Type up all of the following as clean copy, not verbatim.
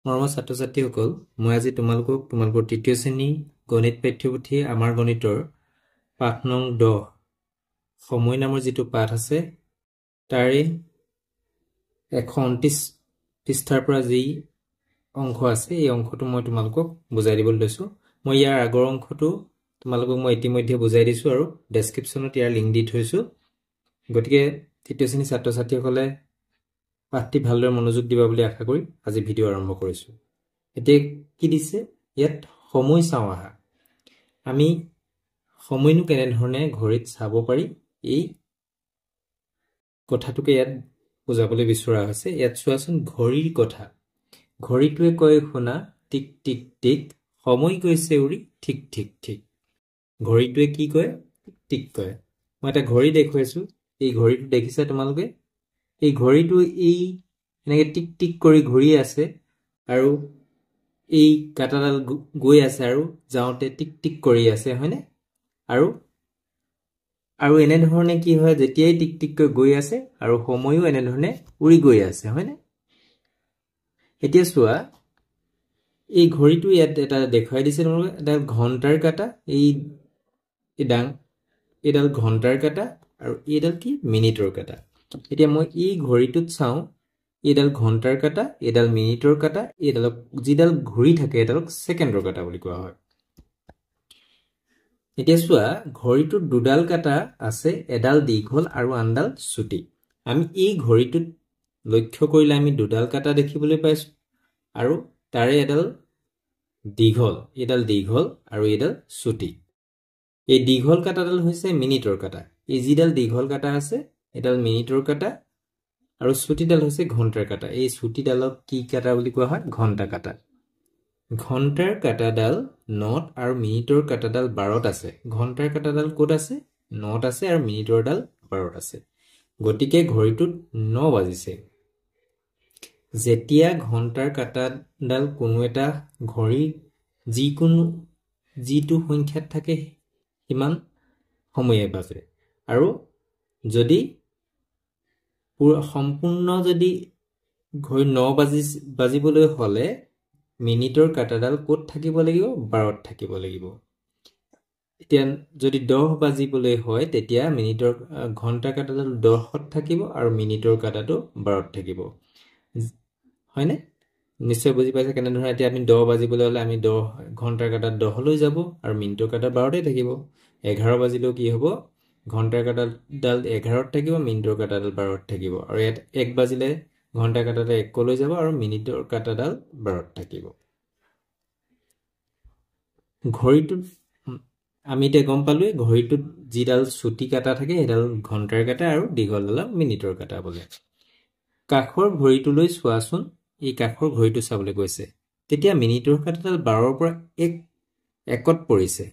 মৰমৰ ছাত্ৰ-ছাত্ৰীসকল, মই আজি তোমালোকৰ তৃতীয় শ্ৰেণী গণিত পাঠ্যপুথি আমাৰ গণিতৰ পাঠ নং 10 সময় নামৰ যিটো পাঠ আছে তাৰে 129 পৃষ্ঠাৰ পৰা যি অংশ আছে এই অংশটো মই তোমালোকক বুজাই দিবলৈ লৈছো। মই ইয়াৰ আগৰ অংশটো তোমালোকক মই ইতিমধ্যে বুজাই দিছো আৰু ডেসক্ৰিপচনত ইয়াৰ লিংক দি থৈছো। গতিকে তৃতীয় শ্ৰেণীৰ ছাত্ৰ-ছাত্ৰীসকলে পাঠটি ভালদৰে মনোযোগ দিবা বুলি আশা কৰি আজি ভিডিও আৰম্ভ কৰিছো। এতিয়া কি দিছে ইয়াত সময় চাও আহা। আমি সময়নো কেনে ধৰণে ঘড়ীত চাব পাৰি এই কথাটোকে ইয়াত বুজাবলৈ বিচৰা হৈছে। ইয়াত চোৱাচোন ঘড়ীৰ কথা। ঘড়ীটোৱে কয় শুনা টিক টিক টিক, সময় গৈছে উৰি ঠিক ঠিক ঠিক। ঘড়ীটোৱে কি কয়? টিক টিক কয়। মই এটা ঘড়ী দেখুৱাইছো। এই ঘড়ীটো দেখিছা তোমালোকে? এই ঘড়ীটো এই এনেকে টিক টিক কৰি ঘূৰি আছে আৰু এই কাটাডাল গৈ আছে আৰু যাওঁতে টিক টিক কৰি আছে, হয়নে? আৰু এনে ধৰণে কি হয়, যেতিয়াই টিক টিক কৰি গৈ আছে আৰু সময়ও এনে ধৰণে উৰি গৈ আছে, হয়নে? এতিয়া চোৱা এই ঘড়ীটো ইয়াত এটা দেখুৱাই দিছে তোমালোকে, এটা ঘণ্টাৰ কাটা। এইডাল ঘণ্টাৰ কাটা আৰু এইডাল কি মিনিটৰ কাটা। এতিয়া মই এই ঘড়ীটোত চাওঁ, এইডাল ঘণ্টাৰ কাটা, এইডাল মিনিটৰ কাটা, এইডালক যিডাল ঘূৰি থাকে এডালক ছেকেণ্ডৰ কাটা বুলি কোৱা হয়। এতিয়া চোৱা ঘড়ীটোত দুডাল কাটা আছে, এডাল দীঘল আৰু আনডাল চুটি। আমি এই ঘড়ীটোত লক্ষ্য কৰিলে আমি দুডাল কাটা দেখিবলৈ পাইছো আৰু তাৰে এডাল দীঘল, এইডাল দীঘল আৰু এইডাল চুটি। এই দীঘল কাটাডাল হৈছে মিনিটৰ কাটা। এই যিডাল দীঘল কাটা আছে এডাল মিনিটৰ কাটা আৰু চুটিডাল হৈছে ঘণ্টাৰ কাটা। এই চুটিডালক কি কাটা বুলি কোৱা হয়? ঘণ্টা কাটা। ঘণ্টাৰ কাটাডাল 9 আৰু মিনিটৰ কাটাডাল 12ত আছে। ঘণ্টাৰ কাটাডাল ক'ত আছে? 9ত আছে আৰু মিনিটৰডাল 12ত আছে। গতিকে ঘড়ীটোত 9 বাজিছে। যেতিয়া ঘণ্টাৰ কাটাডাল কোনো এটা ঘড়ী যিটো সংখ্যাত থাকে সিমান সময়ে বাজে। আৰু যদি সম্পূৰ্ণ যদি ঘড়ী 9 বাজিবলৈ হলে মিনিটৰ কাটাডাল ক'ত থাকিব লাগিব? 12ত থাকিব লাগিব। এতিয়া যদি 10 বাজিবলৈ হয় তেতিয়া মিনিটৰ ঘণ্টাৰ কাটাডাল 10ত থাকিব আৰু মিনিটৰ কাটাটো 12ত থাকিব, হয়নে? নিশ্চয় বুজি পাইছে কেনেধৰণে। এতিয়া আমি 10 বাজিবলৈ হলে আমি ঘণ্টাৰ কাটা 10লৈ যাব আৰু মিনিটৰ কাটা 12তে থাকিব। 11 বাজিলেও কি হ'ব? ঘণ্টাৰ কাটাডাল 11ত থাকিব, মিনিটৰ কাটাডাল 12ত থাকিব। আৰু ইয়াত 1 বাজিলে ঘণ্টাৰ কাটাডাল 1লৈ যাব আৰু মিনিটৰ কাটাডাল 12ত থাকিব। ঘড়ীটোত আমি এতিয়া গম পালোৱে ঘড়ীটোত যিডাল চুটি কাটা থাকে সেইডাল ঘণ্টাৰ কাটা আৰু দীঘলডাল মিনিটৰ কাটা বোলে। কাষৰ ঘড়ীটোলৈ চোৱাচোন। এই কাষৰ ঘড়ীটো চাবলৈ গৈছে, তেতিয়া মিনিটৰ কাটাডাল 12ৰ পৰা 1ত পৰিছে।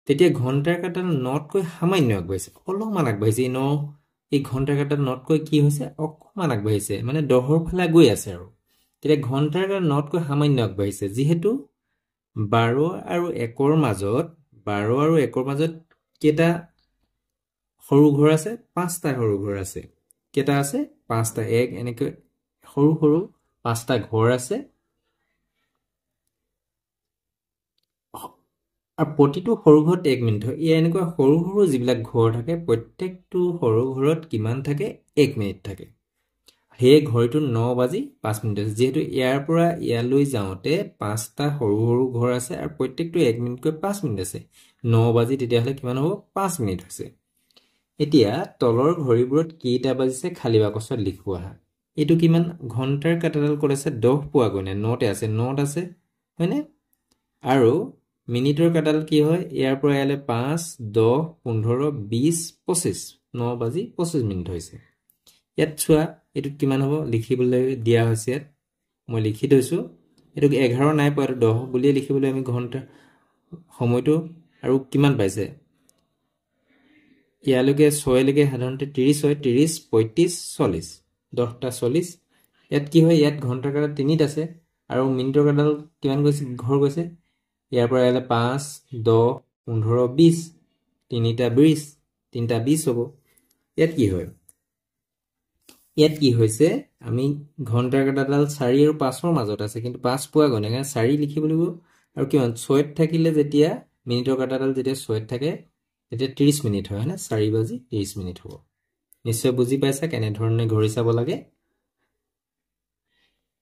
তেতিয়া ঘণ্টাৰ কাটাডাল 9তকৈ সামান্য আগবাঢ়িছে, অলপমান আগবাঢ়িছে। এই ঘণ্টাৰ কাটাডাল 9তকৈ কি হৈছে? অকণমান আগবাঢ়িছে, মানে 10ৰ ফালে গৈ আছে আৰু। তেতিয়া ঘণ্টাৰ কাটা 9তকৈ সামান্য আগবাঢ়িছে। যিহেতু 12 আৰু 1ৰ মাজত কেইটা সৰু ঘৰ আছে? 5টা সৰু ঘৰ আছে। কেইটা আছে? 5টা। এনেকৈ সৰু সৰু 5টা ঘৰ আছে আৰু প্ৰতিটো সৰু ঘৰত 1 মিনিট হয়। এনেকুৱা সৰু সৰু যিবিলাক ঘৰ থাকে প্ৰত্যেকটো সৰু ঘৰত কিমান থাকে? 1 মিনিট থাকে। সেয়ে ঘড়ীটো 9 বাজি 5 মিনিট আছে। যিহেতু ইয়াৰ পৰা ইয়ালৈ যাওঁতে 5টা সৰু সৰু ঘৰ আছে আৰু প্ৰত্যেকটো 1 মিনিটকৈ 5 মিনিট আছে। 9 বাজি তেতিয়াহ'লে কিমান হ'ব? 5 মিনিট হৈছে। এতিয়া তলৰ ঘড়ীবোৰত কেইটা বাজিছে খালী বাকচত লিখোৱা আহা। এইটো কিমান? ঘণ্টাৰ কাটাডাল ক'ত আছে? 10 পোৱাগৈ নাই, 9তে আছে। 9ত আছে, হয়নে? আৰু মিনিটৰ কাটাডাল কি হয়? ইয়াৰ পৰা ইয়ালৈ 5, 10, 15, 20, 25। 9 বাজি 25 মিনিট হৈছে। ইয়াত চোৱা এইটোত কিমান হ'ব? লিখিবলৈ দিয়া হৈছে ইয়াত। মই লিখি থৈছো। এইটোক 11 নাই পোৱা, 10 বুলিয়ে লিখিবলৈ আমি ঘণ্টা সময়টো আৰু কিমান পাইছে? ইয়ালৈকে 6লৈকে সাধাৰণতে 30 হয়। 30, 35, 40, 10টা 40। ইয়াত কি হয়? ইয়াত ঘণ্টাৰ কাটা 3ত আছে আৰু মিনিটৰ কাটাডাল কিমান ঘৰ গৈছে? ইয়াৰ পৰা ইয়ালৈ 5, 10, 15, 20, 3টা 20 হ'ব। ইয়াত কি হয়? ইয়াত কি হৈছে আমি ঘণ্টাৰ কাঁটাডাল 4 আৰু 5ৰ মাজত আছে কিন্তু 5 পোৱা গৈ নাই 4 লিখিব লাগিব আৰু কিমান 6ত থাকিলে যেতিয়া মিনিটৰ কাঁটাডাল যেতিয়া 6ত থাকে তেতিয়া 30 মিনিট হয় না 4:30 মিনিট হ'ব নিশ্চয় বুজি পাইছা কেনে ধৰণে ঘড়ী চাব লাগে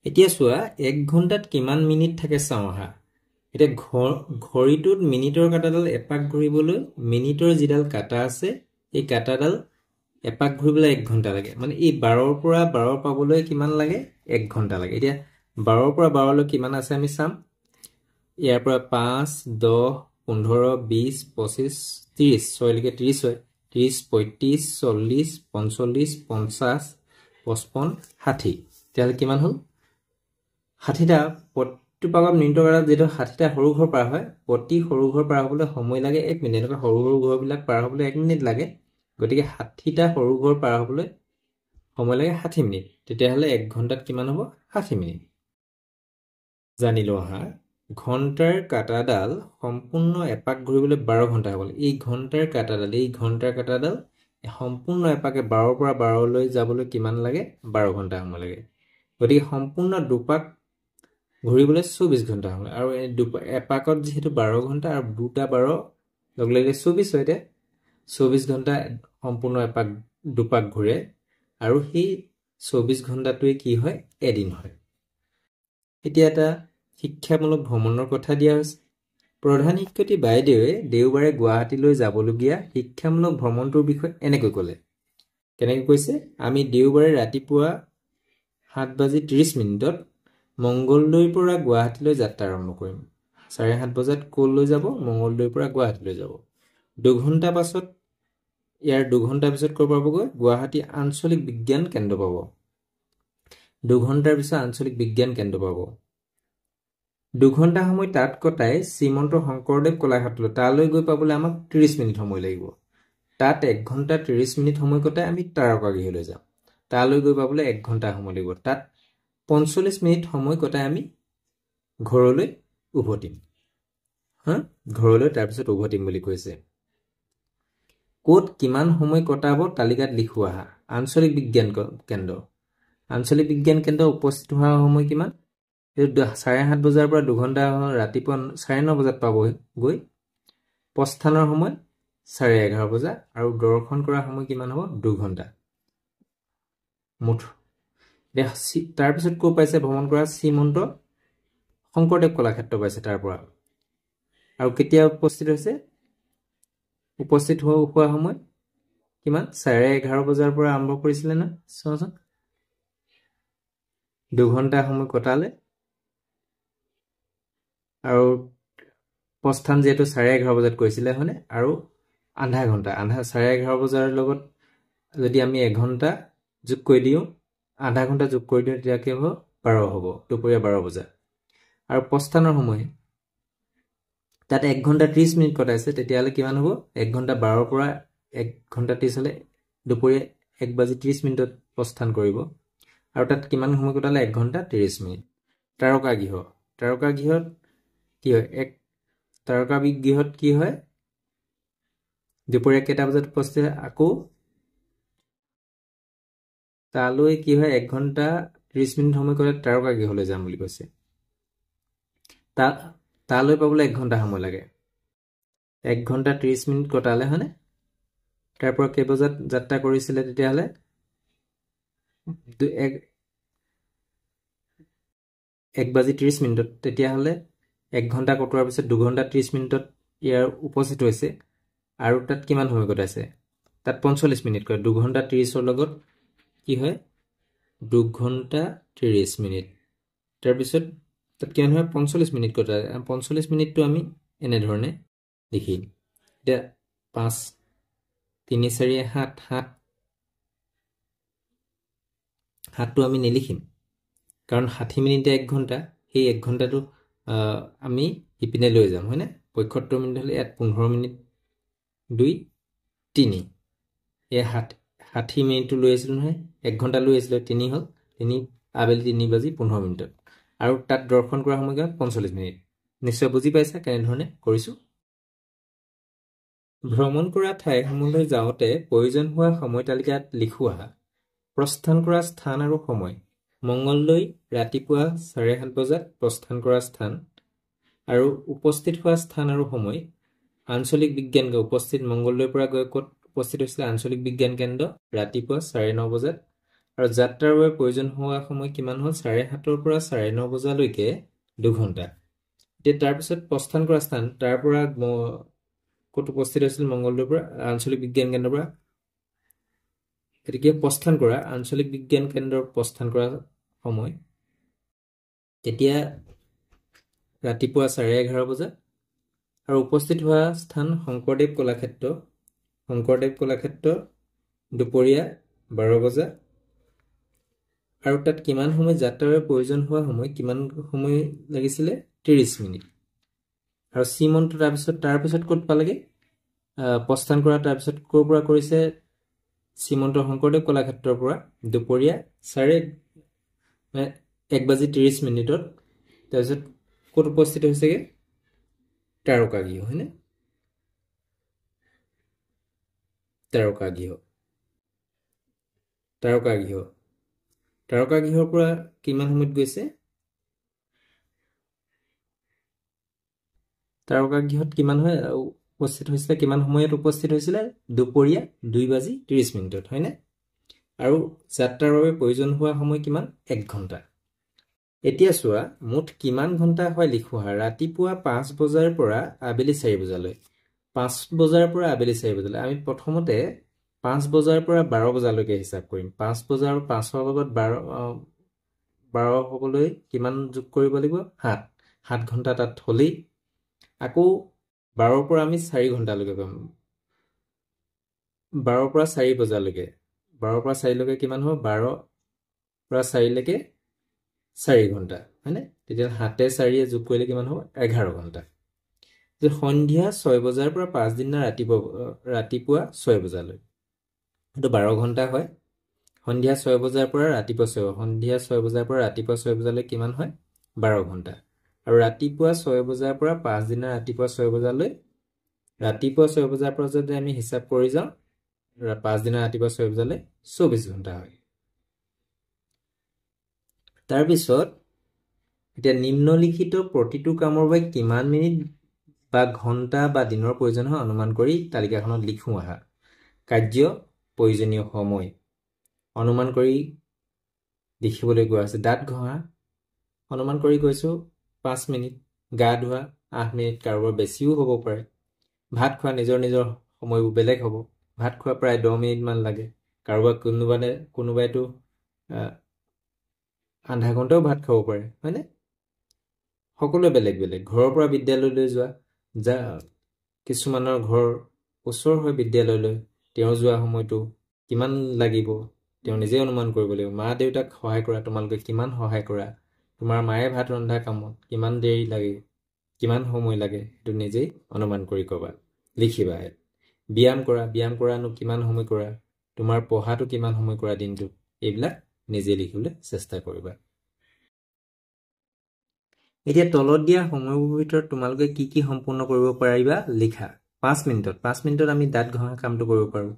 এতিয়া চোৱা 1 ঘণ্টাত কিমান মিনিট থাকে চাওঁ আহা এতিয়া ঘড়ীটোত মিনিটৰ কাঁটাডাল এপাক ঘূৰিবলৈ মিনিটৰ যিডাল কাঁটা আছে এই কাঁটাডাল এপাক ঘূৰিবলৈ 1 ঘণ্টা লাগে মানে এই 12ৰ পৰা 12 পাবলৈ কিমান লাগে 1 ঘণ্টা লাগে এতিয়া 12ৰ পৰা 12 লৈ কিমান আছে আমি চাম ইয়াৰ পৰা 5 10 15 20 25 30 6 লৈকে 30 হয় 30 35 40 45 50 55 60 তেতিয়াহ'লে কিমান হ'ল 60টা প্ৰতি পাকৰ মিনিটৰ কাঁটাত যেটো 60টা সৰু ঘৰ পাৰ হয় প্ৰতি সৰু ঘৰ পাৰ হ'বলৈ সময় লাগে 1 মিনিট এনেকৈ সৰু সৰু ঘৰবিলাক পাৰ হ'বলৈ 1 মিনিট লাগে গতিকে 60টা সৰু ঘৰ পাৰ হ'বলৈ সময় লাগে 60 মিনিট তেতিয়াহ'লে 1 ঘণ্টাত কিমান হ'ব 60 মিনিট জানিলো আহা ঘণ্টাৰ কাঁটাডাল সম্পূৰ্ণ এপাক ঘূৰিবলৈ 12 ঘণ্টা হ'ব এই ঘণ্টাৰ কাঁটাডাল সম্পূৰ্ণ এপাকে 12ৰ পৰা 12 লৈ যাবলৈ কিমান লাগে 12 ঘণ্টা সময় লাগে গতিকে সম্পূৰ্ণ দুপাক ঘূৰিবলৈ 24 ঘণ্টা সময় আৰু এই এপাকত যেহেতু 12 ঘণ্টা আৰু দুটা 12 লগলাগিলে 24 হয় 24 ঘণ্টা সম্পূৰ্ণ এপাক দুপাক ঘূৰে আৰু সেই 24 ঘণ্টাটোৱে কি হয় এদিন হয় এতিয়া এটা শিক্ষামূলক ভ্ৰমণৰ কথা দিয়া হৈছে প্ৰধান শিক্ষয়িত্ৰী বাইদেৱে দেওবাৰে গুৱাহাটীলৈ যাবলগীয়া শিক্ষামূলক ভ্ৰমণটোৰ বিষয়ে এনেকৈ ক'লে কেনেকৈ কৈছে আমি দেওবাৰে ৰাতিপুৱা 7:30 মিনিটত মংগলদৈৰ পৰা গুৱাহাটীলৈ যাত্ৰা আৰম্ভ কৰিম 7:30 বজাত কলৈ যাব মংগলদৈৰ পৰা গুৱাহাটীলৈ যাব 2 ঘণ্টা পাছত ইয়াৰ 2 ঘণ্টা পিছত কৰ পাবগৈ গুৱাহাটী আঞ্চলিক বিজ্ঞান কেন্দ্ৰ পাব 2 ঘণ্টাৰ পিছত আঞ্চলিক বিজ্ঞান কেন্দ্ৰ পাব 2 ঘণ্টা সময় তাত কটাই শ্ৰীমন্ত শংকৰদেৱ কলাক্ষেত্ৰলৈ তালৈ গৈ পাবলৈ আমাক 30 মিনিট সময় লাগিব তাত 1 ঘণ্টা 30 মিনিট সময় কটাই আমি তাৰকাগৃহলৈ যাম তালৈ গৈ পাবলৈ 1 ঘণ্টা সময় লাগিব তাত 45 মিনিট সময় কটাই আমি ঘৰলৈ উভতিম ঘৰলৈ তাৰ পিছত উভতিম বুলি কৈছে কোট কিমান সময় কটাব তালিকাত লিখোৱা আহা আঞ্চলিক বিজ্ঞান কেন্দ্ৰ উপস্থিত হোৱাৰ সময় কিমান 7:30 বজাৰ পৰা 2 ঘণ্টা ৰাতিপুৱা 9:30 বজাত পাবগৈ প্ৰস্থানৰ সময় 11:30 বজা আৰু দৰ্শন কৰাৰ সময় কিমান হ'ব 2 ঘণ্টা মুঠ তাৰ পিছত কো পাইছে ভ্ৰমণ কৰা শ্ৰীমন্ত শংকৰদেৱ কলাক্ষেত্ৰ পাইছে তাৰ পৰা আৰু কেতিয়া উপস্থিত হৈছে উপস্থিত হোৱা সময় কিমান 11:30 বজাৰ পৰা আৰম্ভ কৰিছিলে না চোৱাচোন 2 ঘণ্টা সময় কটালে আৰু প্ৰস্থান যেটো 11:30 বজাত কৰিছিলে হয়নে আৰু আধা ঘণ্টা 11:30 বজাৰ লগত যদি আমি 1 ঘণ্টা যোগ কৰি দিও আধা ঘণ্টা যোগ কৰি দিও তেতিয়া কি হ'ব 12 হ'ব দুপৰীয়া 12 বজা আৰু প্ৰস্থানৰ সময় তাত 1 ঘণ্টা 30 মিনিট কটাইছে তেতিয়ালে কিমান হ'ব 1 ঘণ্টা 12 পৰা 1 ঘণ্টা 30 হলে দুপৰীয়া 1:30 মিনিটত প্ৰস্থান কৰিব আৰু তাত কিমান সময় কটালে 1 ঘণ্টা 30 মিনিট তাৰকাগৃহত কি হয় তাৰকাগৃহত কি হয় দুপৰীয়া কেইটা বজাত উপস্থিত আকৌ তালৈ কি হয় 1 ঘণ্টা 30 মিনিট সময় কটাই তাৰকাগৃহলৈ যাম বুলি কৈছে তালৈ পাবলৈ 1 ঘণ্টা সময় লাগে 1 ঘণ্টা 30 মিনিট কটালে হয়নে তাৰ পৰা কেই বজাত যাত্ৰা কৰিছিলে তেতিয়াহলে 1:30 মিনিটত তেতিয়াহলে 1 ঘণ্টা কটোৱাৰ পিছত 2 ঘণ্টা 30 মিনিটত ইয়াৰ উপস্থিত হৈছে আৰু তাত কিমান সময় কটাইছে তাত 45 মিনিট কৰে 2 ঘণ্টা 30ৰ লগত কি হয় 2 ঘণ্টা 30 মিনিট তাৰ পিছত তাত কিমান হয় 45 মিনিট কটাই 45 মিনিটটো আমি এনে ধৰণে লিখিম এতিয়া 5 3 4 7 7টো আমি নিলিখিম কাৰণ 60 মিনিটে 1 ঘণ্টা সেই 1 ঘণ্টাটো আমি ইপিনে লৈ যাম হয়নে 75 মিনিট হলে ইয়াত 15 মিনিট 2 3 এই 60 মিনিটটো লৈ আছিল নহয় 1 ঘণ্টা লৈ আছিল 3 হল 3 আবেলি 3:15 মিনিটত আৰু তাত দৰ্শন কৰা সময় 45 মিনিট নিশ্চয় বুজি পাইছা কেনে ধৰণে কৰিছো ভ্ৰমণ কৰা ঠাইসমূহলৈ যাওঁতে প্ৰয়োজন হোৱা সময় তালিকাত লিখোৱা প্ৰস্থান কৰা স্থান আৰু সময় মংগলদৈ ৰাতিপুৱা 7:30 বজাত প্ৰস্থান কৰা স্থান আৰু উপস্থিত হোৱা স্থান আৰু সময় আঞ্চলিক বিজ্ঞান উপস্থিত মংগলদৈৰ পৰা গৈ ক'ত উপস্থিত হৈছিলে আঞ্চলিক বিজ্ঞান কেন্দ্ৰ ৰাতিপুৱা 9:30 বজাত আৰু যাত্ৰাৰ বাবে প্ৰয়োজন হোৱা সময় কিমান হ'ল 7:30 পৰা 9:30 বজালৈকে 2 ঘণ্টা এতিয়া তাৰপিছত প্ৰস্থান কৰা স্থান তাৰ পৰা ক'ত উপস্থিত হৈছিল মংগলদৈৰ পৰা আঞ্চলিক বিজ্ঞান কেন্দ্ৰৰ পৰা এতিকে প্ৰস্থান কৰা আঞ্চলিক বিজ্ঞান কেন্দ্ৰৰ প্ৰস্থান কৰা সময় তেতিয়া ৰাতিপুৱা 11:30 বজাত আৰু উপস্থিত হোৱা স্থান শংকৰদেৱ কলাক্ষেত্ৰ দুপৰীয়া 12 বজাত আৰু তাত কিমান সময় যাত্ৰাৰ প্ৰয়োজন হোৱা সময় কিমান সময় লাগিছিলে 30 মিনিট আৰু শ্ৰীমন্ত তাৰপিছত ক'ত পালেগে প্ৰস্থান কৰা তাৰপিছত ক'ৰ পৰা কৰিছে শ্ৰীমন্ত শংকৰদেৱ কলাক্ষেত্ৰৰ পৰা দুপৰীয়া 1:30 মিনিটত তাৰপিছত ক'ত উপস্থিত হৈছেগে তাৰকাগৃহ হয়নে তাৰকাগৃহৰ পৰা কিমান সময়ত গৈছে তাৰকাগৃহত কিমান হয় উপস্থিত হৈছিলে কিমান সময়ত উপস্থিত হৈছিলে দুপৰীয়া 2:30 মিনিটত হয়নে আৰু যাত্ৰাৰ বাবে প্ৰয়োজন হোৱা সময় কিমান 1 ঘণ্টা এতিয়া চোৱা মুঠ কিমান ঘণ্টা হয় লিখোৱা ৰাতিপুৱা 5 বজাৰ পৰা আবেলি 4 বজালৈ 5 বজাৰ পৰা আবেলি 4 বজালৈ আমি প্ৰথমতে 5 বজাৰ পৰা 12 বজালৈকে হিচাপ কৰিম 5 বজাৰ আৰু 5ৰ লগত 12 হ'বলৈ কিমান যোগ কৰিব লাগিব 7 ঘণ্টা তাত হ'লেই আকৌ 12ৰ পৰা আমি 4 ঘণ্টালৈকে পাম 12ৰ পৰা 4 বজালৈকে 12ৰ পৰা 4 লৈকে কিমান হ'ব 12 পৰা 4 লৈকে 4 ঘণ্টা হয়নে তেতিয়া 7 4 যোগ কৰিলে কিমান হ'ব 11 ঘণ্টা যে সন্ধিয়া 6 বজাৰ পৰা 5 দিন ৰাতিপুৱা 6 বজালৈ এটো 12 ঘণ্টা হয় সন্ধিয়া 6 বজাৰ পৰা ৰাতিপুৱা 6 বজালৈ কিমান হয় 12 ঘণ্টা আৰু ৰাতিপুৱা 6 বজাৰ পৰা 5 দিন ৰাতিপুৱা 6 বজালৈ ৰাতিপুৱা 6 বজাৰ পৰা যদি আমি হিচাপ কৰি যাওঁ 5 দিন ৰাতিপুৱা 6 বজালৈ 24 ঘণ্টা হয় তাৰ পিছত এতিয়া নিম্নলিখিত প্ৰতিটো কামৰ বাবে কিমান মিনিট বা ঘণ্টা বা দিনৰ প্ৰয়োজন হয় অনুমান কৰি তালিকাখনত লিখো আহা কাৰ্য প্ৰয়োজনীয় সময় অনুমান কৰি লিখিবলৈ কোৱা আছে দাঁত ঘহা অনুমান কৰি কৈছো 5 মিনিট গা ধোৱা 8 মিনিট কাৰোবাৰ বেছিও হ'ব পাৰে ভাত খোৱা নিজৰ সময়বোৰ বেলেগ হ'ব ভাত খোৱা প্ৰায় 10 মিনিট মান লাগে কাৰোবাৰ কোনোবাইতো আধা ঘণ্টাও ভাত খাব পাৰে হয়নে সকলোৱে বেলেগ ঘৰৰ পৰা বিদ্যালয়লৈ যোৱা কিছুমানৰ ঘৰ ওচৰ হৈ বিদ্যালয়লৈ তেওঁ যোৱা সময়টো কিমান লাগিব তেওঁ নিজে অনুমান কৰিব লাগিব মা দেউতাক সহায় কৰা তোমালোকে কিমান সহায় কৰা তোমাৰ মায়ে ভাত ৰন্ধা কামত কিমান দেৰি লাগে কিমান সময় লাগে এটো নিজে অনুমান কৰি কবা লিখিবা ব্যায়াম কৰানো কিমান সময় কৰা তোমাৰ পঢ়াটো কিমান সময় কৰা দিনটো এইবিলাক নিজে লিখিবলৈ চেষ্টা কৰিবা এতিয়া তলত দিয়া সময়ৰ ভিতৰত তোমালোকে কি সম্পূৰ্ণ কৰিব পাৰিবা লিখা 5 মিনিটত আমি দাঁত ঘহা কামটো কৰিব পাৰো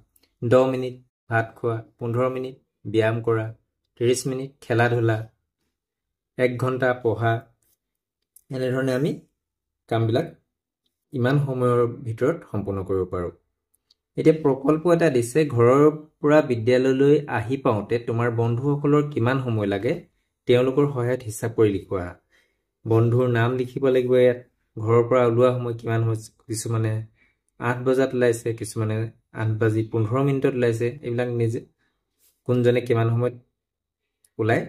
10 মিনিট ভাত খোৱা 15 মিনিট ব্যায়াম কৰা 30 মিনিট খেলা ধূলা 1 ঘণ্টা পঢ়া এনে ধৰণে আমি কামবিলাক ইমান সময়ৰ ভিতৰত সম্পূৰ্ণ কৰিব পাৰো এতিয়া প্ৰকল্প এটা দিছে ঘৰৰ পৰা বিদ্যালয়লৈ আহি পাওঁতে তোমাৰ বন্ধুসকলৰ কিমান সময় লাগে তেওঁলোকৰ সহায়ত হিচাপ কৰি লিখোৱা বন্ধুৰ নাম লিখিব লাগিব ইয়াত ঘৰৰ পৰা ওলোৱা সময় কিমান হৈছে কিছুমানে 8 বজাত ওলাইছে কিছুমানে 8:15 মিনিটত ওলাইছে এইবিলাক নিজে কোনজনে কিমান সময়ত ওলাই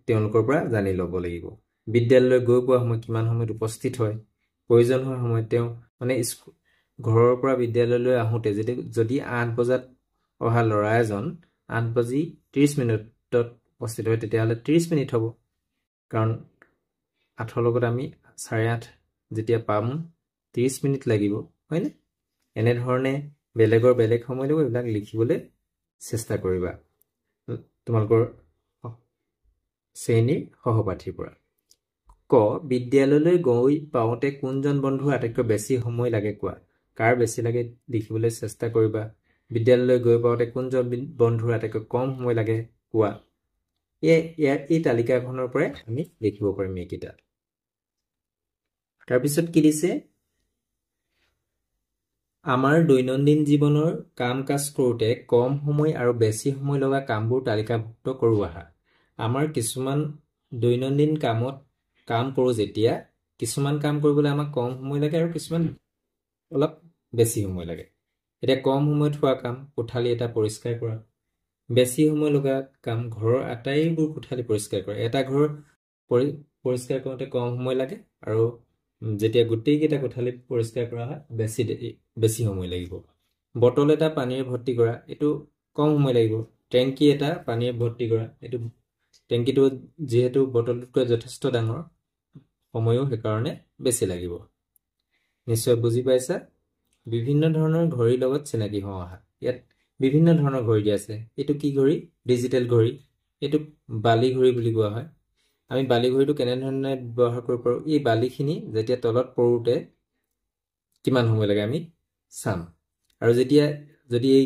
তেওঁলোকৰ পৰা জানি ল'ব লাগিব বিদ্যালয়লৈ গৈ পোৱা সময় কিমান সময়ত উপস্থিত হয় প্ৰয়োজন হোৱা সময় তেওঁ মানে ঘৰৰ পৰা বিদ্যালয়লৈ আহোঁতে যদি 8 বজাত অহা ল'ৰা এজন 8:30 মিনিটত উপস্থিত হয় তেতিয়াহ'লে 30 মিনিট হ'ব কাৰণ 8ৰ লগত আমি 8:30 যেতিয়া পাম 30 মিনিট লাগিব হয়নে এনে ধৰণে বেলেগৰ বেলেগ সময় লাগিব এইবিলাক লিখিবলৈ চেষ্টা কৰিবা তোমালোকৰ শ্ৰেণীৰ সহপাঠীৰ পৰা ক বিদ্যালয়লৈ গৈ পাওঁতে কোনজন বন্ধু আটাইতকৈ বেছি সময় লাগে কোৱা কাৰ বেছি লাগে লিখিবলৈ চেষ্টা কৰিবা বিদ্যালয়লৈ গৈ পাওঁতে কোনজন বন্ধুৰ আটাইতকৈ কম সময় লাগে হোৱা এই তালিকাখনৰ পৰাই আমি লিখিব পাৰিম এইকেইটা তাৰপিছত কি দিছে আমাৰ দৈনন্দিন জীৱনৰ কাম কাজ কৰোঁতে কম সময় আৰু বেছি সময় লগা কামবোৰ তালিকাভুক্ত কৰোঁ আহা আমাৰ কিছুমান দৈনন্দিন কামত কাম কৰোঁ যেতিয়া কিছুমান কাম কৰিবলৈ আমাক কম সময় লাগে আৰু কিছুমান অলপ বেছি সময় লাগে এটা কম সময়ত হোৱা কাম কোঠালি এটা পৰিষ্কাৰ কৰা বেছি সময় লগা কাম ঘৰৰ আটাইবোৰ কোঠালি পৰিষ্কাৰ কৰা এটা ঘৰ পৰিষ্কাৰ কৰোঁতে কম সময় লাগে আৰু যেতিয়া গোটেইকেইটা কোঠালি পৰিষ্কাৰ কৰা হয় বেছি সময় লাগিব বটল এটা পানীৰে ভৰ্তি কৰা এইটো কম সময় লাগিব টেংকি এটা পানীৰে ভৰ্তি কৰা এইটো টেংকিটো যেহেতু বটলটোতকৈ যথেষ্ট ডাঙৰ সময়ো সেইকাৰণে বেছি লাগিব নিশ্চয় বুজি পাইছা বিভিন্ন ধৰণৰ ঘড়ীৰ লগত চিনাকি হওঁ আহা ইয়াত বিভিন্ন ধৰণৰ ঘড়ী দিয়া আছে এইটো কি ঘড়ী ডিজিটেল ঘড়ী এইটো বালি ঘড়ী বুলি কোৱা হয় আমি বালি ঘড়ীটো কেনেধৰণে ব্যৱহাৰ কৰিব পাৰোঁ এই বালিখিনি যেতিয়া তলত পৰোঁতে কিমান সময় লাগে আমি চাম আৰু যেতিয়া যদি এই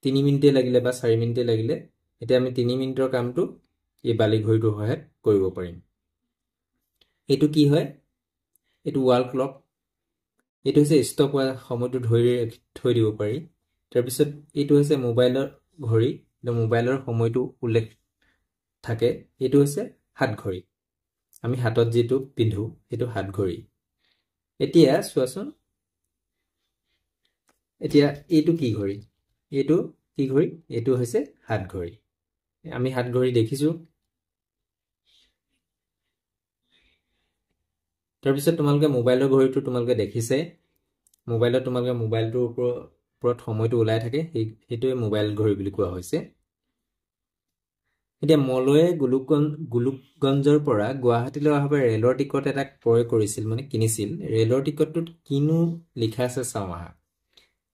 3 মিনিটে লাগিলে বা 4 মিনিটে লাগিলে এতিয়া আমি 3 মিনিটৰ কামটো এই বালি ঘড়ীটোৰ সহায়ত কৰিব পাৰিম এইটো কি হয় এইটো ৱাল ক্লক এইটো হৈছে ষ্টপ হোৱা সময়টো ধৰি থৈ দিব পাৰি তাৰপিছত এইটো হৈছে মোবাইলৰ ঘড়ী মোবাইলৰ সময়টো উল্লেখ থাকে এইটো হৈছে হাত ঘড়ী আমি হাতত যেটো পিন্ধো সেইটো হাত ঘড়ী এতিয়া চোৱাচোন এতিয়া এইটো কি ঘড়ী এইটো হৈছে হাত ঘড়ী আমি হাত ঘড়ী দেখিছো তাৰপিছত তোমালোকে মোবাইলৰ ঘড়ীটো তোমালোকে দেখিছে মোবাইলত তোমালোকে মোবাইলটোৰ ওপৰত সময়টো ওলাই থাকে সেইটোৱে মোবাইল ঘড়ী বুলি কোৱা হৈছে এতিয়া মলয়ে গোলকগঞ্জৰ পৰা গুৱাহাটীলৈ অহাৰ বাবে ৰেলৰ টিকট এটা ক্ৰয় কৰিছিল মানে কিনিছিল ৰেলৰ টিকটটোত কিনো লিখা আছে চাওঁ আহা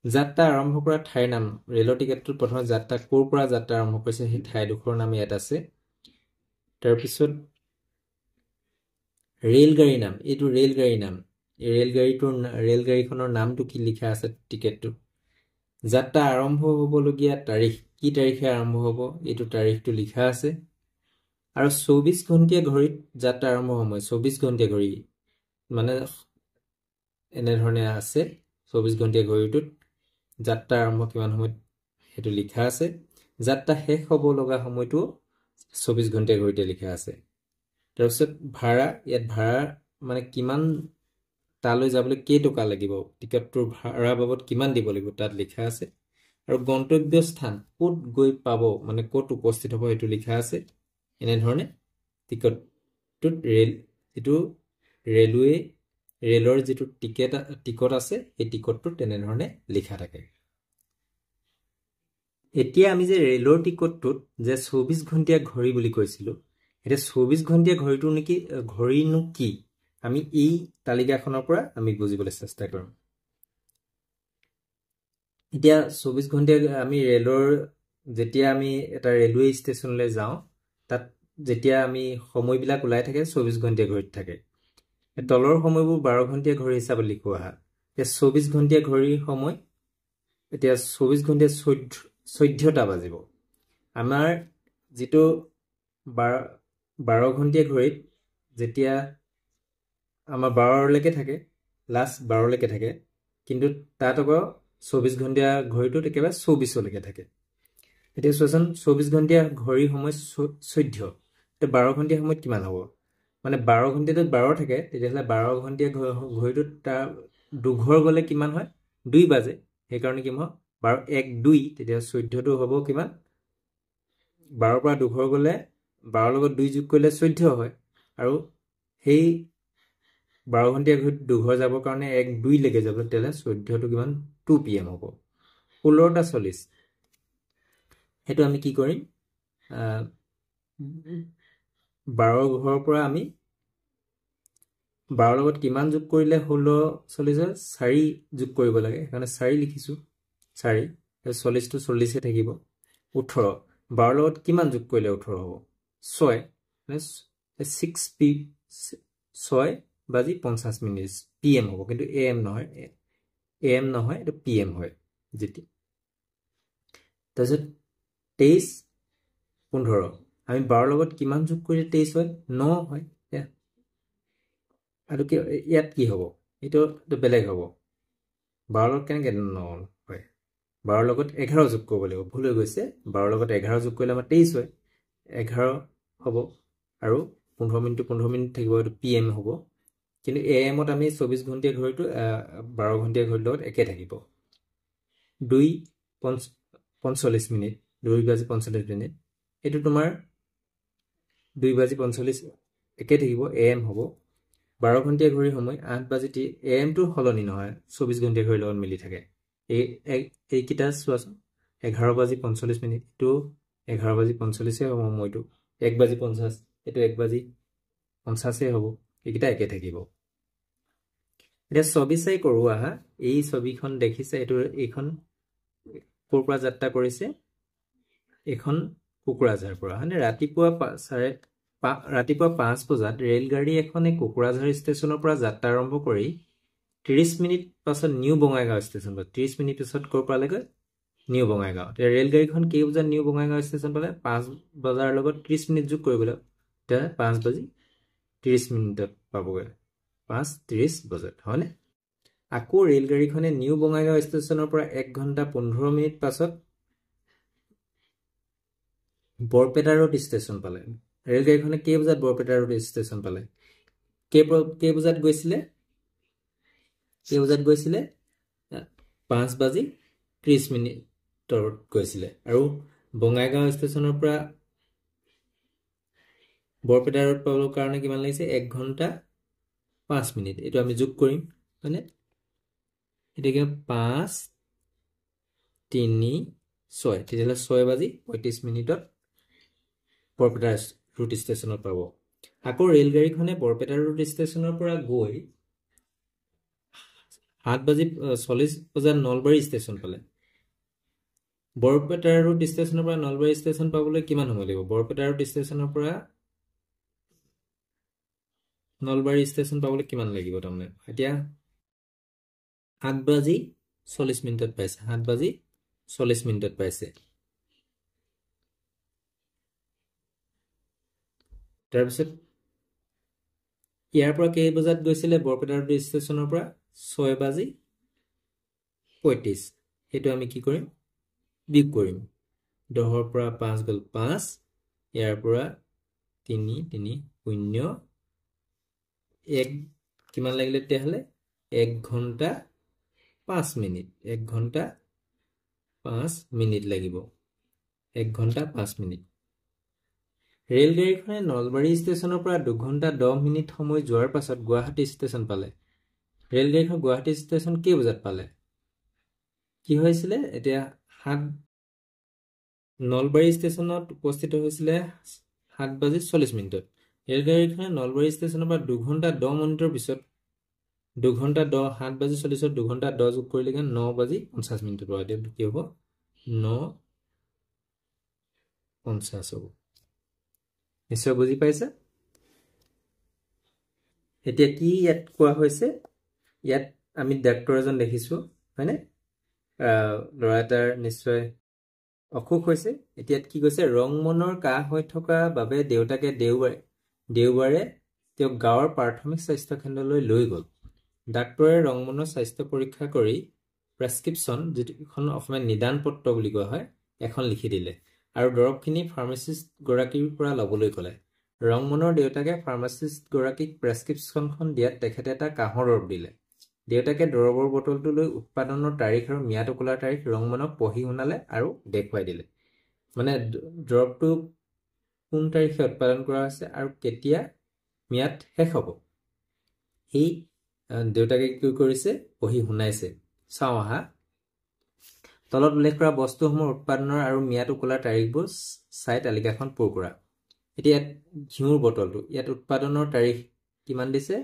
যাত্ৰা আৰম্ভ কৰা ঠাইৰ নাম ৰেলৰ টিকটটোত প্ৰথমে যাত্ৰা ক'ৰ পৰা যাত্ৰা আৰম্ভ কৰিছে সেই ঠাইডোখৰৰ নাম ইয়াত আছে তাৰপিছত ৰেলগাড়ীৰ নাম এইটো ৰেলগাড়ীৰ নাম এই ৰেলগাড়ীখনৰ নামটো কি লিখা আছে টিকেটটোত যাত্ৰা আৰম্ভ হ'বলগীয়া তাৰিখ কি তাৰিখে আৰম্ভ হ'ব এইটো তাৰিখটো লিখা আছে আৰু 24 ঘণ্টীয়া ঘড়ীত যাত্ৰা আৰম্ভ সময় 24 ঘণ্টীয়া ঘড়ী মানে এনেধৰণে আছে 24 ঘণ্টীয়া ঘড়ীটোত যাত্ৰা আৰম্ভ কিমান সময়ত সেইটো লিখা আছে যাত্ৰা শেষ হ'ব লগা সময়টো 24 ঘণ্টীয়া ঘড়ীতে লিখা আছে তাৰপিছত ভাড়া ইয়াত ভাড়া মানে কিমান তালৈ যাবলৈ কেই টকা লাগিব টিকটটোৰ ভাড়া বাবদ কিমান দিব লাগিব তাত লিখা আছে আৰু গন্তব্য স্থান ক'ত গৈ পাব মানে ক'ত উপস্থিত হ'ব সেইটো লিখা আছে এনেধৰণে টিকটটোত ৰেলৰ যিটো টিকট আছে সেই টিকটটো তেনেধৰণে লিখা থাকে এতিয়া আমি যে ৰেলৰ টিকটটোত যে 24 ঘণ্টীয়া ঘড়ী বুলি কৈছিলো এটা 24 ঘণ্টীয়া ঘড়ীনো কি আমি এই তালিকাখনৰ পৰা আমি বুজিবলৈ চেষ্টা কৰিম এতিয়া 24 ঘণ্টীয়া আমি ৰেলৰ যেতিয়া আমি এটা ৰেলৱে ষ্টেচনলৈ যাওঁ তাত যেতিয়া আমি সময়বিলাক ওলাই থাকে 24 ঘণ্টীয়া ঘড়ীত থাকে তলৰ সময়বোৰ 12 ঘণ্টীয়া ঘড়ী হিচাপে লিখোৱা হয় এতিয়া 24 ঘণ্টীয়া ঘড়ীৰ সময় এতিয়া 24 ঘণ্টীয়া 14টা বাজিব আমাৰ যেটো 12 ঘণ্টীয়া ঘড়ীত যেতিয়া আমাৰ 12 লৈকে থাকে লাষ্ট 12 লৈকে থাকে কিন্তু তাত আকৌ 24 ঘণ্টীয়া ঘড়ীটোত একেবাৰে 24 লৈকে থাকে এতিয়া চোৱাচোন 24 ঘণ্টীয়া ঘড়ীৰ সময় 14 তে 12 ঘণ্টীয়া সময়ত কিমান হ'ব মানে 12 ঘণ্টাটোত 12 থাকে তেতিয়াহ'লে 12 ঘণ্টীয়া ঘড়ীটোত তাৰ দুঘৰ গ'লে কিমান হয় 2 বাজে সেইকাৰণে কি হ'ব 12 1 2 তেতিয়া 14টো হ'ব কিমান 12 পৰা দুঘৰ গ'লে 12 লগত 2 যোগ কৰিলে 14 হয় আৰু সেই 12 ঘণ্টীয়া ঘড়ীত দুঘৰ যাবৰ কাৰণে 1 2 লৈকে যাব তেতিয়াহ'লে 14টো কিমান 2 PM হ'ব 16টা 40 সেইটো আমি কি কৰিম 12 ঘৰৰ পৰা আমি 12 লগত কিমান যোগ কৰিলে 16 40 হয় 4 যোগ কৰিব লাগে সেইকাৰণে 4 লিখিছো 4 40 টো 40 এ থাকিব 18 12 লগত কিমান যোগ কৰিলে 18 হ'ব 6 মানে 6 p 6 বাজি 50 মিনিট PM হ'ব কিন্তু AM নহয় এটা PM হয় যেতি তাৰপিছত 23 15 আমি 12 লগত কিমান যোগ কৰিলে 23 হয় 9 হয় আৰু কি ইয়াত কি হ'ব এইটো বেলেগ হ'ব 12 লগত কেনেকৈ 9 হয় 12 লগত 11 যোগ কৰিব লাগিব ভুল হৈ গৈছে 12 লগত 11 যোগ কৰিলে আমাৰ 23 হয় 11 হ'ব আৰু 15 মিনিট থাকিব এইটো PM হ'ব কিন্তু AM ত আমি 24 ঘণ্টিয়া ঘড়ীটো 12 ঘণ্টিয়া ঘড়ীৰ লগত একে থাকিব 2:45 মিনিট 2:45 এইটো তোমাৰ 2:45 একে থাকিব AM হ'ব 12 ঘণ্টিয়া ঘড়ীৰ সময় 8:30 AM টো সলনি নহয় 24 ঘণ্টিয়া ঘড়ীৰ লগত মিলি থাকে এইকেইটা চোৱাচোন 11:45 মিনিট এইটো 11:45 হ'ব সময়টো 1:50 এইটো 1:50 হ'ব এইকেইটা একে থাকিব এতিয়া ছবি চাই কৰোঁ আহা এই ছবিখন দেখিছে এইখন ক'ৰ পৰা যাত্ৰা কৰিছে এখন কোকৰাঝাৰ পৰা মানে ৰাতিপুৱা 5 বজাত ৰেলগাড়ী এখনে কোকৰাঝাৰ ষ্টেচনৰ পৰা যাত্ৰা আৰম্ভ কৰি 30 মিনিট পাছত নিউ বঙাইগাঁও ষ্টেচন পালে 30 মিনিট পিছত ক'ৰ পালেগৈ নিউ বঙাইগাঁও ৰেলগাড়ীখন কেই বজাত নিউ বঙাইগাঁও ষ্টেচন পালে 5 বজাৰ লগত 30 মিনিট যোগ কৰিবলৈ এতিয়া 5:30 মিনিটত পাবগৈ 5:30 বজাত হয়নে আকৌ ৰেলগাড়ীখনে নিউ বঙাইগাঁও ষ্টেচনৰ পৰা 1 ঘণ্টা 15 মিনিট পাছত বৰপেটা ৰোড ষ্টেচন পালে ৰেলগাড়ীখনে কেই বজাত বৰপেটা ৰোড ষ্টেচন পালে কেই বজাত গৈছিলে 5:30 মিনিটত গৈছিলে আৰু বঙাইগাঁও ষ্টেচনৰ পৰা বৰপেটা ৰোড পাবৰ কাৰণে কিমান লাগিছে 1 ঘণ্টা 5 মিনিট এইটো আমি যোগ কৰিম হয়নে এটাকে 5 3 6 তেতিয়াহ'লে 6:35 মিনিটত বৰপেটা ৰোড ষ্টেচনত পাব আকৌ ৰেলগাড়ীখনে বৰপেটা ৰোড ষ্টেচনৰ পৰা গৈ 7:40 নলবাৰী ষ্টেচন পালে বৰপেটা ৰোড ষ্টেচনৰ পৰা নলবাৰী ষ্টেচন পাবলৈ কিমান সময় লাগিব বৰপেটা ৰোড ষ্টেচনৰ পৰা নলবাৰী ষ্টেচন পাবলৈ কিমান লাগিব তাৰমানে এতিয়া 7:40 মিনিটত পাইছে 7:40 মিনিটত পাইছে তাৰপিছত ইয়াৰ পৰা কেই বজাত গৈছিলে বৰপেটা ৰোড ষ্টেচনৰ পৰা 6:35 সেইটো আমি কি কৰিম বিয়োগ কৰিম 10 পৰা 5 গ'ল 5 ইয়াৰ পৰা 3 3 0 1 কিমান লাগিলে তেতিয়াহ'লে 1 ঘণ্টা 5 মিনিট 1 ঘণ্টা 5 মিনিট লাগিব 1 ঘণ্টা 5 মিনিট ৰেলগাড়ীখনে নলবাৰী ষ্টেচনৰ পৰা 2 ঘণ্টা 10 মিনিট সময় যোৱাৰ পাছত গুৱাহাটী ষ্টেচন পালে ৰেলগাড়ীখন গুৱাহাটী ষ্টেচন কেই বজাত পালে কি হৈছিলে এতিয়া নলবাৰী ষ্টেচনত উপস্থিত হৈছিলে 7:40 মিনিটত ৰেলগাড়ীখনে নলবাৰী ষ্টেচনৰ পৰা 2 ঘণ্টা 10 মিনিটৰ পিছত 2 ঘণ্টা 10 7:40 2 ঘণ্টা 10 যোগ কৰিলেগে 9:50 মিনিটৰ পৰা এতিয়া কি হ'ব 9:50 হ'ব নিশ্চয় বুজি পাইছে এতিয়া কি ইয়াত কোৱা হৈছে ইয়াত আমি ডাক্তৰ এজন দেখিছো হয়নে ল'ৰা এটাৰ নিশ্চয় অসুখ হৈছে এতিয়া কি কৈছে ৰংমনৰ কাহ হৈ থকা বাবে দেউতাকে দেওবাৰে তেওঁ গাঁৱৰ প্ৰাথমিক স্বাস্থ্য কেন্দ্ৰলৈ লৈ গ'ল ডাক্তৰে ৰংমনৰ স্বাস্থ্য পৰীক্ষা কৰি প্ৰেছক্ৰিপশ্যন যিখন অসমীয়া নিদান পত্ৰ বুলি কোৱা হয় এখন লিখি দিলে আৰু দৰৱখিনি ফাৰ্মাচিষ্ট গৰাকীৰ পৰা ল'বলৈ ক'লে ৰংমনৰ দেউতাকে ফাৰ্মাচিষ্ট গৰাকীক প্ৰেছক্ৰিপশ্যনখন দিয়াত তেখেতে এটা কাহৰ দৰৱ দিলে দেউতাকে দৰৱৰ বটলটো লৈ উৎপাদনৰ তাৰিখ আৰু ম্যাদ উকলাৰ তাৰিখ ৰংমনক পঢ়ি শুনালে আৰু দেখুৱাই দিলে মানে দৰৱটো কোন তাৰিখে উৎপাদন কৰা হৈছে আৰু কেতিয়া ম্যাদ শেষ হ'ব এই দেউতাকে কি কৰিছে পঢ়ি শুনাইছে চাওঁ আহা তলত উল্লেখ কৰা বস্তুসমূহৰ উৎপাদনৰ আৰু ম্যাদ উকলাৰ তাৰিখবোৰ চাই তালিকাখন পূৰ কৰা এতিয়া ঘিউৰ বটলটো ইয়াত উৎপাদনৰ তাৰিখ কিমান দিছে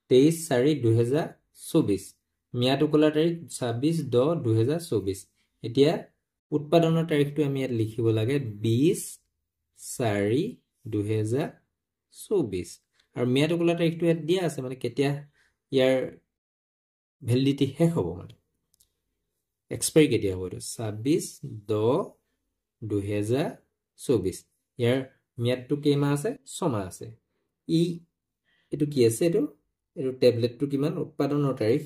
23/4/2024 ম্যাদ উকলাৰ তাৰিখ 26/10/2024 এতিয়া উৎপাদনৰ তাৰিখটো আমি ইয়াত লিখিব লাগে 20/4/2024 আৰু ম্যাদ উকলাৰ তাৰিখটো ইয়াত দিয়া আছে মানে কেতিয়া ইয়াৰ ভ্যালিডিটি শেষ হ'ব মানে এক্সপায়াৰি কেতিয়া হ'ব এইটো 26/10/2024 ইয়াৰ ম্যাদটো কেইমাহ আছে 6 মাহ আছে এইটো কি আছে এইটো টেবলেটটো কিমান উৎপাদনৰ তাৰিখ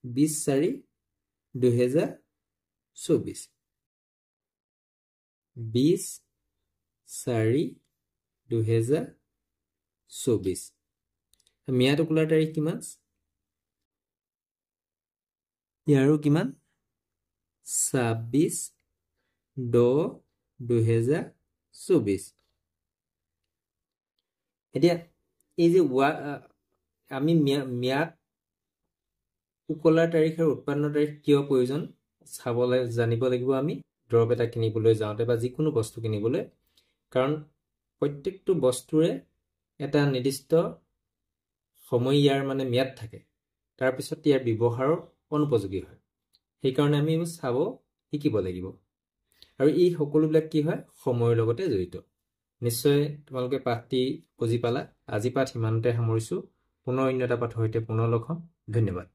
20/4/2024 20/4/2024 ম্যাদ ওলোৱাৰ তাৰিখ কিমান ইয়াৰো কিমান 26/10/2024 এতিয়া এই যে আমি ম্যাদ উকলাৰ তাৰিখ আৰু উৎপাদনৰ তাৰিখ কিয় প্ৰয়োজন জানিব লাগিব আমি দ্ৰৱ এটা কিনিবলৈ যাওঁতে বা যিকোনো বস্তু কিনিবলৈ কাৰণ প্ৰত্যেকটো বস্তুৰে এটা নিৰ্দিষ্ট সময় ইয়াৰ মানে ম্যাদ থাকে তাৰ পিছত ইয়াৰ ব্যৱহাৰৰ অনুপযোগী হয় সেইকাৰণে আমি চাব শিকিব লাগিব আৰু এই সকলোবিলাক কি হয় সময়ৰ লগতে জড়িত নিশ্চয় তোমালোকে পাঠটি বুজি পালা আজি পাঠ ইমানতে সামৰিছো পুনৰ অন্য এটা পাঠৰ সৈতে পুনৰ লগ হ'ম ধন্যবাদ